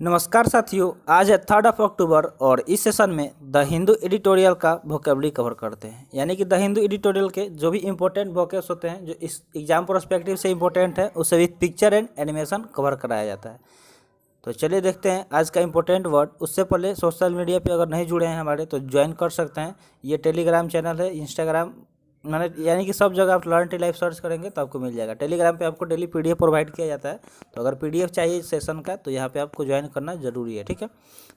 नमस्कार साथियों, आज है 3 अक्टूबर और इस सेशन में द हिंदू एडिटोरियल का वोकेबलरी कवर करते हैं। यानी कि द हिंदू एडिटोरियल के जो भी इंपॉर्टेंट वोकेब्स होते हैं जो इस एग्जाम पर्सपेक्टिव से इंपॉर्टेंट है उसे with picture and animation cover कराया जाता है। तो चलिए देखते हैं आज का इंपॉर्टेंट वर्ड। उससे पहले सोशल मीडिया पे अगर नहीं जुड़े हैं हमारे तो ज्वाइन कर सकते हैं। ये टेलीग्राम चैनल है, इंस्टाग्राम मैंने यानी कि सब जगह आप लर्न टी लाइफ सर्च करेंगे तो आपको मिल जाएगा। टेलीग्राम पे आपको डेली पीडीएफ प्रोवाइड किया जाता है, तो अगर पीडीएफ चाहिए इस सेशन का तो यहाँ पे आपको ज्वाइन करना जरूरी है। ठीक है,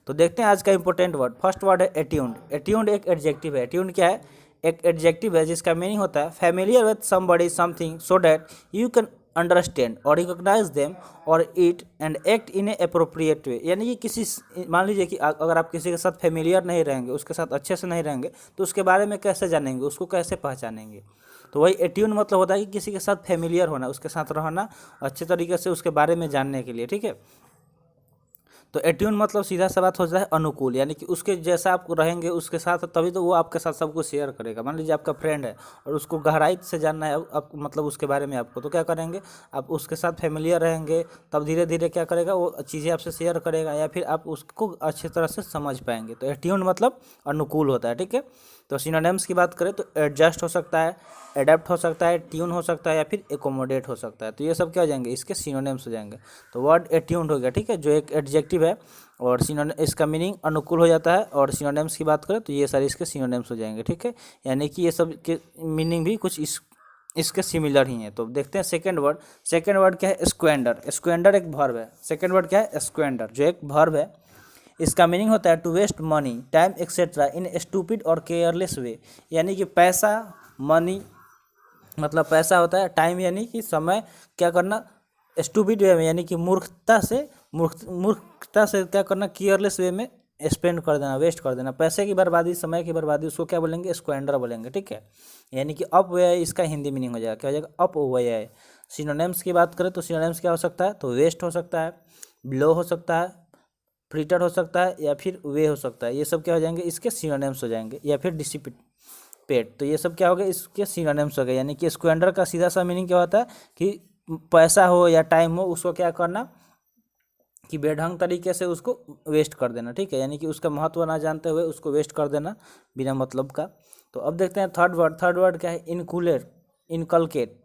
तो देखते हैं आज का इंपॉर्टेंट वर्ड। फर्स्ट वर्ड है एट्यून्ड। एट्यून्ड एक एडजेक्टिव है। एट्यून्ड क्या है? एक एडजेक्टिव है जिसका मीनिंग होता है familiar with somebody something so that you can understand और रिकॉग्नाइज देम और it and act in A appropriate way. यानी कि किसी मान लीजिए कि अगर आप किसी के साथ फेमिलियर नहीं रहेंगे, उसके साथ अच्छे से नहीं रहेंगे, तो उसके बारे में कैसे जानेंगे, उसको कैसे पहचानेंगे। तो वही एट्यून मतलब होता है कि किसी के साथ फेमिलियर होना, उसके साथ रहना, अच्छे तरीके से उसके बारे में जानने के लिए। ठीक है, तो एट्यून मतलब सीधा सा बात हो जाता है अनुकूल, यानी कि उसके जैसा आप रहेंगे उसके साथ तभी तो वो आपके साथ सब कुछ शेयर करेगा। मान लीजिए आपका फ्रेंड है और उसको गहराई से जानना है आप मतलब उसके बारे में आपको, तो क्या करेंगे, आप उसके साथ फेमिलियर रहेंगे, तब धीरे धीरे क्या करेगा, वो चीज़ें आपसे शेयर करेगा या फिर आप उसको अच्छी तरह से समझ पाएंगे। तो एट्यून मतलब अनुकूल होता है। ठीक है, तो सिनोनिम्स की बात करें तो एडजस्ट हो सकता है, एडेप्ट हो सकता है, ट्यून हो सकता है या फिर एकोमोडेट हो सकता है। तो ये सब क्या हो जाएंगे, इसके सिनोनिम्स हो जाएंगे। तो वर्ड एट्यून्ड हो गया, ठीक है, जो एक एडजेक्टिव है और इसका मीनिंग अनुकूल हो जाता है। और सिनोनिम्स की बात करें तो ये सारे इसके सिनोनिम्स हो जाएंगे। ठीक है, यानी कि ये सब के मीनिंग भी कुछ इसके सिमिलर ही हैं। तो देखते हैं सेकंड वर्ड। सेकंड वर्ड क्या है? स्क्वेंडर। स्क्वेंडर एक वर्ब है। सेकंड वर्ड क्या है? स्क्वेंडर, जो एक वर्ब है। इसका मीनिंग होता है to waste money time etcetera in stupid और केयरलेस वे। यानी कि पैसा, मनी मतलब पैसा होता है, टाइम यानी कि समय, क्या करना, स्टूपिड वे में यानी कि मूर्खता से क्या करना, केयरलेस वे में स्पेंड कर देना, वेस्ट कर देना, पैसे की बर्बादी, समय की बर्बादी, उसको क्या बोलेंगे? स्क्वेंडर बोलेंगे। ठीक है, यानी कि अपव्यय इसका हिंदी मीनिंग हो जाएगा। क्या हो जाएगा? अपव्यय। सिनोनिम्स की बात करें तो सिनोनिम्स क्या हो सकता है? तो वेस्ट हो सकता है, ब्लो हो सकता है, फ्रीटर हो सकता है या फिर वे हो सकता है। ये सब क्या हो जाएंगे? इसके सिनोनिम्स हो जाएंगे। या फिर डिसिपेट, तो ये सब क्या हो गया? इसके सिनोनिम्स हो गए। यानी कि स्क्वेंडर का सीधा सा मीनिंग क्या होता है कि पैसा हो या टाइम हो, उसको क्या करना कि बेढंग तरीके से उसको वेस्ट कर देना। ठीक है, यानी कि उसका महत्व ना जानते हुए उसको वेस्ट कर देना बिना मतलब का। तो अब देखते हैं थर्ड वर्ड। थर्ड वर्ड क्या है? इनकुलेट, इनकलकेट।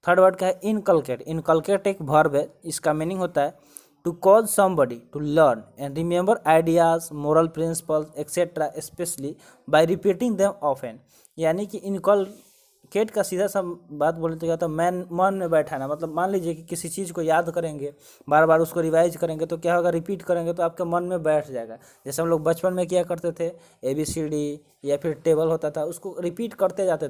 थर्ड वर्ड क्या है? इनकलकेट। इनकलकेट एक वर्ब है। इसका मीनिंग होता है to cause somebody to learn and remember ideas, moral principles etcetera especially by repeating them often. यानी कि इनकलकेट का सीधा सा बात बोले तो क्या होता है? मन में बैठाना। मतलब मान लीजिए कि किसी चीज़ को याद करेंगे, बार बार उसको रिवाइज करेंगे तो क्या होगा? रिपीट करेंगे तो आपके मन में बैठ जाएगा। जैसे हम लोग बचपन में किया करते थे, ABCD या फिर टेबल होता था, उसको रिपीट करते जाते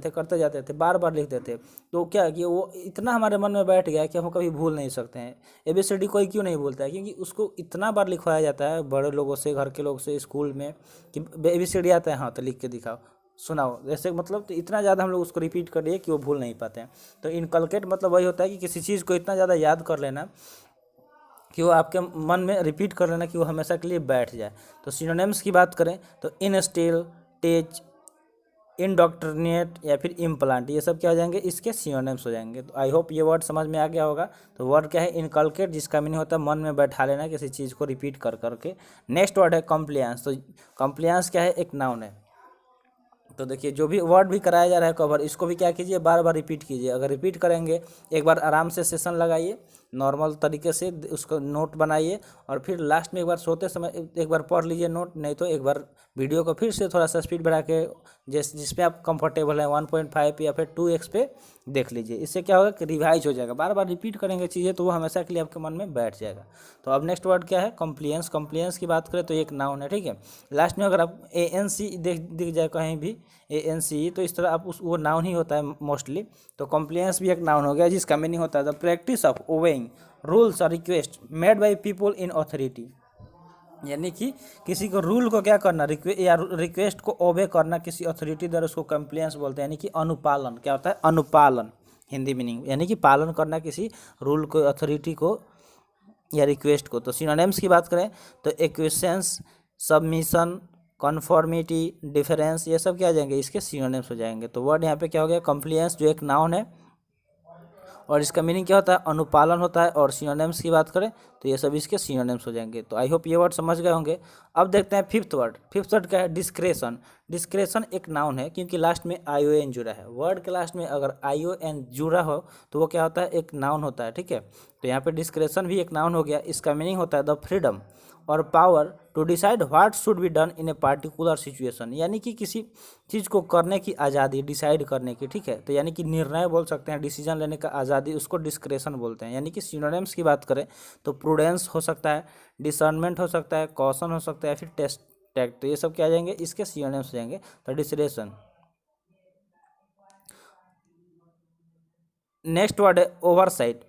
थे, बार बार लिखते थे। तो क्या कि वो इतना हमारे मन में बैठ गया कि हम कभी भूल नहीं सकते हैं। ABCD कोई क्यों नहीं बोलता है? क्योंकि उसको इतना बार लिखवाया जाता है बड़े लोगों से, घर के लोग से, स्कूल में कि ABCD आता है, हाँ तो लिख के दिखाओ, सुनाओ, जैसे मतलब तो इतना ज़्यादा हम लोग उसको रिपीट कर दिए कि वो भूल नहीं पाते हैं। तो इनकलकेट मतलब वही होता है कि किसी चीज़ को इतना ज़्यादा याद कर लेना कि वो आपके मन में रिपीट कर लेना कि वो हमेशा के लिए बैठ जाए। तो सिनोनिम्स की बात करें तो इनस्टिल, टेच, इंडोक्ट्रिनेट या फिर इम्प्लांट, ये सब क्या हो जाएंगे? इसके सिनोनिम्स हो जाएंगे। तो आई होप ये वर्ड समझ में आ गया होगा। तो वर्ड क्या है? इनकलकेट, जिसका मीनिंग होता है मन में बैठा लेना किसी चीज़ को रिपीट कर करके। नेक्स्ट वर्ड है कॉम्प्लियंस। तो कॉम्प्लियंस क्या है? एक नाउन है। तो देखिए जो भी वर्ड भी कराया जा रहा है कवर, इसको भी क्या कीजिए? बार बार रिपीट कीजिए। अगर रिपीट करेंगे, एक बार आराम से सेशन लगाइए, नॉर्मल तरीके से उसको नोट बनाइए और फिर लास्ट में एक बार सोते समय एक बार पढ़ लीजिए नोट, नहीं तो एक बार वीडियो को फिर से थोड़ा सा स्पीड बढ़ा के जिसमें आप कंफर्टेबल है 1.5 या फिर 2x पे देख लीजिए। इससे क्या होगा कि रिवाइज हो जाएगा। बार बार रिपीट करेंगे चीज़ें तो वो हमेशा के लिए आपके मन में बैठ जाएगा। तो अब नेक्स्ट वर्ड क्या है? कॉम्प्लियंस। कॉम्प्लियंस की बात करें तो एक नाउन है। ठीक है, लास्ट में अगर आप ANC दिख जाए कहीं भी, ANC, तो इस तरह आप वो नाउन ही होता है मोस्टली। तो कॉम्प्लियंस भी एक नाउन हो गया, जिसका मीनिंग होता है the practice of obeying rules और request made by people in authority. यानी कि किसी को रूल को क्या करना, रिक्वेस्ट को ओबे करना किसी अथॉरिटी द्वारा, उसको कंप्लेंस बोलते हैं। यानी कि अनुपालन। क्या होता है? अनुपालन, हिंदी मीनिंग यानी कि पालन करना किसी रूल को, अथॉरिटी को या रिक्वेस्ट को। तो सिनोनिम्स की बात करें तो एक्विसेंस, सबमिशन, कन्फॉर्मिटी, डिफरेंस, ये सब क्या आ जाएंगे? इसके सिनोनिम्स हो जाएंगे। तो वर्ड यहाँ पे क्या हो गया? कंप्लियंस जो एक नाउन है और इसका मीनिंग क्या होता है, अनुपालन होता है। और सिनोनिम्स की बात करें तो ये सब इसके सिनोनिम्स हो जाएंगे। तो आई होप ये वर्ड समझ गए होंगे। अब देखते हैं फिफ्थ वर्ड। फिफ्थ वर्ड क्या है, डिस्क्रेशन। डिस्क्रेशन एक नाउन है क्योंकि लास्ट में ION जुड़ा है। वर्ड के लास्ट में अगर ION जुड़ा हो तो वो क्या होता है, एक नाउन होता है, ठीक है। तो यहाँ पे डिस्क्रेशन भी एक नाउन हो गया। इसका मीनिंग होता है द फ्रीडम और power to decide what should be done in a particular situation, यानी कि किसी चीज़ को करने की आज़ादी, डिसाइड करने की, ठीक है। तो यानी कि निर्णय बोल सकते हैं, डिसीजन लेने का आज़ादी, उसको डिस्क्रेशन बोलते हैं। यानी कि सिनोनिम्स की बात करें तो प्रूडेंस हो सकता है, डिसर्नमेंट हो सकता है, कॉशन हो सकता है, फिर टेस्ट टैक्ट, तो ये सब क्या आ जाएंगे, इसके सिनोनिम्स हो जाएंगे। तो डिस्क्रेशन। नेक्स्ट वर्ड है ओवरसाइट।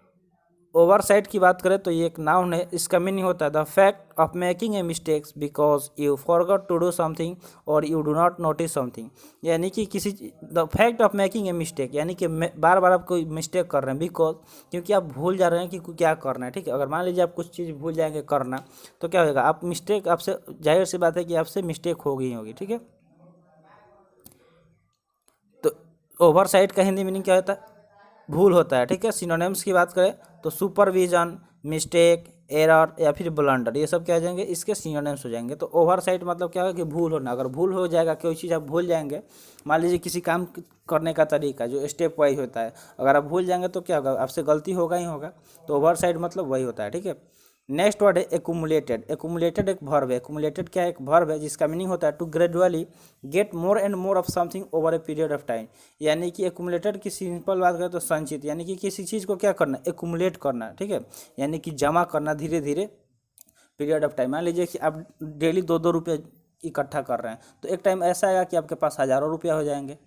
ओवरसाइट की बात करें तो ये एक नाउन है। इसका मीनिंग होता है the fact of making a mistakes because you forgot to do something और you do not notice something. यानी कि किसी the fact of making a mistake, यानी कि बार बार आप कोई मिस्टेक कर रहे हैं बिकॉज, क्योंकि आप भूल जा रहे हैं कि क्या करना है, ठीक है। अगर मान लीजिए आप कुछ चीज़ भूल जाएंगे करना तो क्या होगा, आप मिस्टेक, आपसे जाहिर सी बात है कि आपसे मिस्टेक होगी ही होगी, ठीक है। तो ओवरसाइट का हिंदी मीनिंग क्या होता है, भूल होता है, ठीक है। सिनोनिम्स की बात करें तो सुपरविजन, मिस्टेक, एरर या फिर ब्लंडर, ये सब क्या हो जाएंगे, इसके सिनोनिम्स हो जाएंगे। तो ओवरसाइट मतलब क्या है कि भूल होना। अगर भूल हो जाएगा, कोई चीज़ आप भूल जाएंगे, मान लीजिए किसी काम करने का तरीका जो स्टेप वाइज होता है, अगर आप भूल जाएंगे तो क्या होगा, आपसे गलती होगा ही होगा। तो ओवरसाइट मतलब वही होता है, ठीक है। नेक्स्ट वर्ड है एक्यूमुलेटेड। एक्यूमुलेटेड एक वर्ब है। एक्यूमुलेटेड क्या है, एक वर्ब है जिसका मीनिंग होता है to gradually get more and more of something over a period of time. यानी कि एक्यूमुलेटेड की सिंपल बात करें तो संचित, यानी कि किसी चीज़ को क्या करना, एक्यूमुलेट करना, ठीक है। यानी कि जमा करना धीरे धीरे पीरियड ऑफ टाइम। मान लीजिए कि आप डेली 2-2 रुपये इकट्ठा कर रहे हैं, तो एक टाइम ऐसा आएगा कि आपके पास हज़ारों रुपया हो जाएंगे।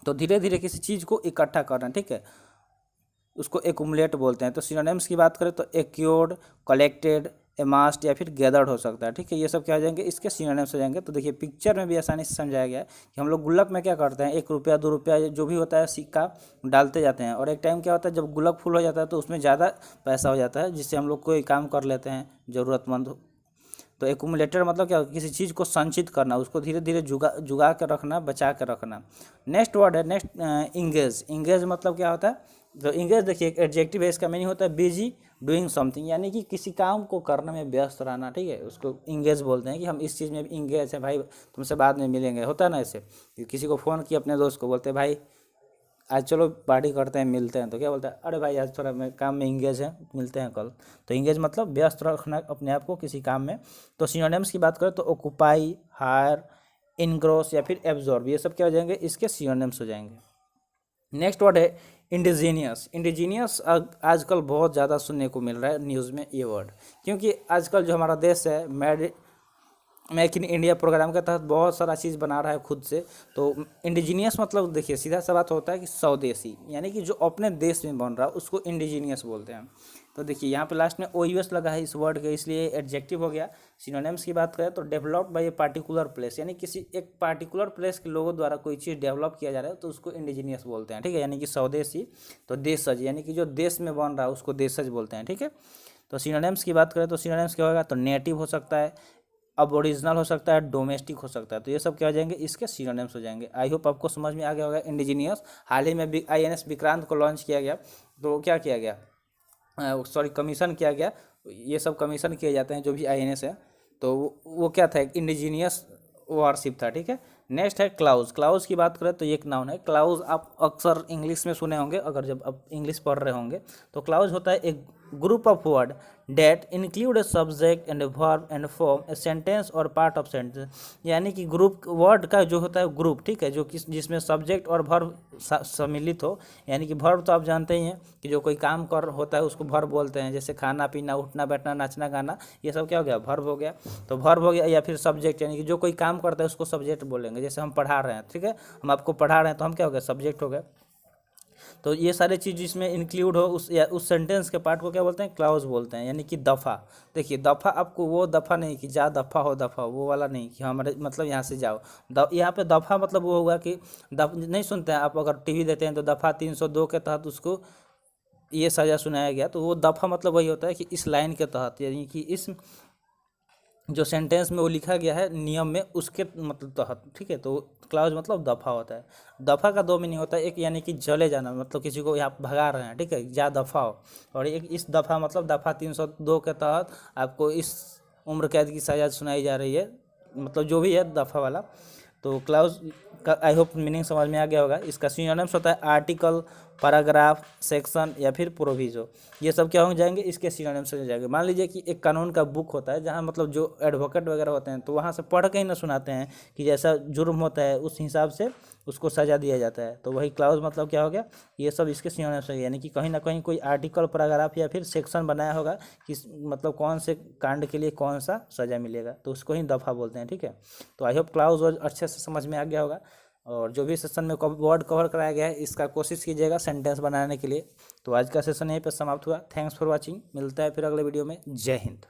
तो धीरे धीरे किसी चीज़ को इकट्ठा करना, ठीक है, उसको एक्यूमुलेट बोलते हैं। तो सिनोनिम्स की बात करें तो एक्योर्ड, कलेक्टेड, एमास्ड या फिर गैदर्ड हो सकता है, ठीक है। ये सब क्या हो जाएंगे, इसके सिनोनिम्स हो जाएंगे। तो देखिए पिक्चर में भी आसानी से समझाया गया है कि हम लोग गुल्लक में क्या करते हैं, 1 रुपया 2 रुपया जो भी होता है सिक्का डालते जाते हैं, और एक टाइम क्या होता है जब गुल्लक फुल हो जाता है तो उसमें ज़्यादा पैसा हो जाता है, जिससे हम लोग कोई काम कर लेते हैं ज़रूरतमंद। तो एक्यूमुलेटर मतलब क्या, किसी चीज़ को संचित करना, उसको धीरे धीरे जुगा के रखना, बचा के रखना। नेक्स्ट वर्ड है नेक्स्ट इंगेज। इंगेज मतलब क्या होता है, तो इंगेज देखिए एक एडजेक्टिव है। इसका मीनिंग होता है बिजी डूइंग समथिंग, यानी कि किसी काम को करने में व्यस्त रहना, ठीक है। उसको इंगेज बोलते हैं कि हम इस चीज़ में इंगेज हैं, भाई तुमसे बाद में मिलेंगे, होता है ना ऐसे। किसी को फ़ोन किया अपने दोस्त को, बोलते हैं भाई आज चलो पार्टी करते हैं, मिलते हैं, तो क्या बोलता है, अरे भाई आज थोड़ा मैं काम में इंगेज है, मिलते हैं कल। तो इंगेज मतलब व्यस्त रखना अपने आप को किसी काम में। तो सिनोनिम्स की बात करें तो ऑक्युपाई, हायर, इनग्रोस या फिर एब्जॉर्ब, ये सब क्या हो जाएंगे, इसके सिनोनिम्स हो जाएंगे। नेक्स्ट वर्ड है इंडिजीनियस। इंडिजीनियस आजकल बहुत ज़्यादा सुनने को मिल रहा है न्यूज़ में ये वर्ड, क्योंकि आजकल जो हमारा देश है मेक इन इंडिया प्रोग्राम के तहत बहुत सारा चीज़ बना रहा है खुद से। तो इंडिजीनियस मतलब देखिए सीधा सा बात होता है कि स्वदेशी, यानी कि जो अपने देश में बन रहा है उसको इंडिजीनियस बोलते हैं। तो देखिए यहाँ पे लास्ट में OUS लगा है इस वर्ड के, इसलिए एडजेक्टिव हो गया। सिनोनिम्स की बात करें तो developed by a particular place, यानी किसी एक पार्टिकुलर प्लेस के लोगों द्वारा कोई चीज़ डेवलप किया जा रहा है तो उसको इंडिजीनियस बोलते हैं, ठीक है। यानी कि स्वदेशी। तो देशज, यानी कि जो देश में बन रहा है उसको देशज बोलते हैं, ठीक है। तो सिनोनिम्स की बात करें तो सिनोनिम्स क्या होगा, तो नेटिव हो सकता है, अब ओरिजिनल हो सकता है, डोमेस्टिक हो सकता है। तो ये सब क्या हो जाएंगे, इसके सिनोनिम्स हो जाएंगे। आई होप आपको समझ में आ गया होगा इंडिजीनियस। हाल ही में INS विक्रांत को लॉन्च किया गया, तो क्या किया गया, सॉरी कमीशन किया गया। ये सब कमीशन किए जाते हैं जो भी INS है, तो वो क्या था, एक इंडिजीनियस वारशिप था, ठीक है। नेक्स्ट है क्लाउज। क्लाउज की बात करें तो ये एक नाउन है। क्लाउज आप अक्सर इंग्लिश में सुने होंगे, अगर जब आप इंग्लिश पढ़ रहे होंगे। तो क्लाउज होता है एक group of word that include a subject and a verb and form a sentence और पार्ट ऑफ सेंटेंस, यानी कि ग्रुप वर्ड का जो होता है ग्रुप, ठीक है, जो जिसमें सब्जेक्ट और वर्ब सम्मिलित हो। यानी कि वर्ब तो आप जानते ही हैं कि जो कोई काम कर होता है उसको वर्ब बोलते हैं, जैसे खाना पीना, उठना बैठना, नाचना गाना, ये सब क्या हो गया, वर्ब हो गया। तो वर्ब हो गया, या फिर सब्जेक्ट, यानी कि जो कोई काम करता है उसको सब्जेक्ट बोलेंगे। जैसे हम पढ़ा रहे हैं, ठीक है, हम आपको पढ़ा रहे हैं तो हम क्या हो गया, सब्जेक्ट हो गए। तो ये सारे चीज़ जिसमें इंक्लूड हो उस सेंटेंस के पार्ट को क्या बोलते हैं, क्लाउज बोलते हैं, यानी कि दफ़ा। देखिए दफ़ा आपको वो दफ़ा नहीं कि जा दफ़ा हो, दफ़ा वो वाला नहीं कि हमारे मतलब यहाँ से जाओ। यहाँ पे दफ़ा मतलब वो होगा कि नहीं सुनते हैं आप, अगर टीवी देते हैं तो दफ़ा 302 के तहत उसको ये सज़ा सुनाया गया। तो वो दफ़ा मतलब वही होता है कि इस लाइन के तहत, यानी कि इस जो सेंटेंस में वो लिखा गया है नियम में उसके मतलब तहत, ठीक है। तो क्लाउज मतलब दफ़ा होता है। दफ़ा का दो मीनिंग होता है, एक यानी कि चले जाना, मतलब किसी को यहाँ भगा रहे हैं, ठीक है, जा दफ़ा हो। और एक इस दफ़ा मतलब दफ़ा 302 के तहत आपको इस उम्र कैद की सज़ा सुनाई जा रही है, मतलब जो भी है दफ़ा वाला। तो क्लाउज का आई होप मीनिंग समझ में आ गया होगा। इसका सिनोनिम्स होता है आर्टिकल, पैराग्राफ, सेक्शन या फिर प्रोविजो। ये सब क्या हो जाएंगे, इसके सिनोनिम्स हो जाएंगे। मान लीजिए कि एक कानून का बुक होता है जहाँ मतलब जो एडवोकेट वगैरह होते हैं तो वहाँ से पढ़ के ही ना सुनाते हैं कि जैसा जुर्म होता है उस हिसाब से उसको सज़ा दिया जाता है। तो वही क्लाउज मतलब क्या हो गया, ये सब इसके सिनोनिम्स हो गए, यानी कि कहीं ना कहीं कोई आर्टिकल, पैराग्राफ या फिर सेक्शन बनाया होगा कि मतलब कौन से कांड के लिए कौन सा सज़ा मिलेगा, तो उसको ही दफ़ा बोलते हैं, ठीक है। तो आई होप क्लाउज वर्ड अच्छे से समझ में आ गया होगा। और जो भी सेशन में वर्ड कवर कराया गया है इसका कोशिश कीजिएगा सेंटेंस बनाने के लिए। तो आज का सेशन यहीं पर समाप्त हुआ। थैंक्स फॉर वॉचिंग, मिलता है फिर अगले वीडियो में। जय हिंद।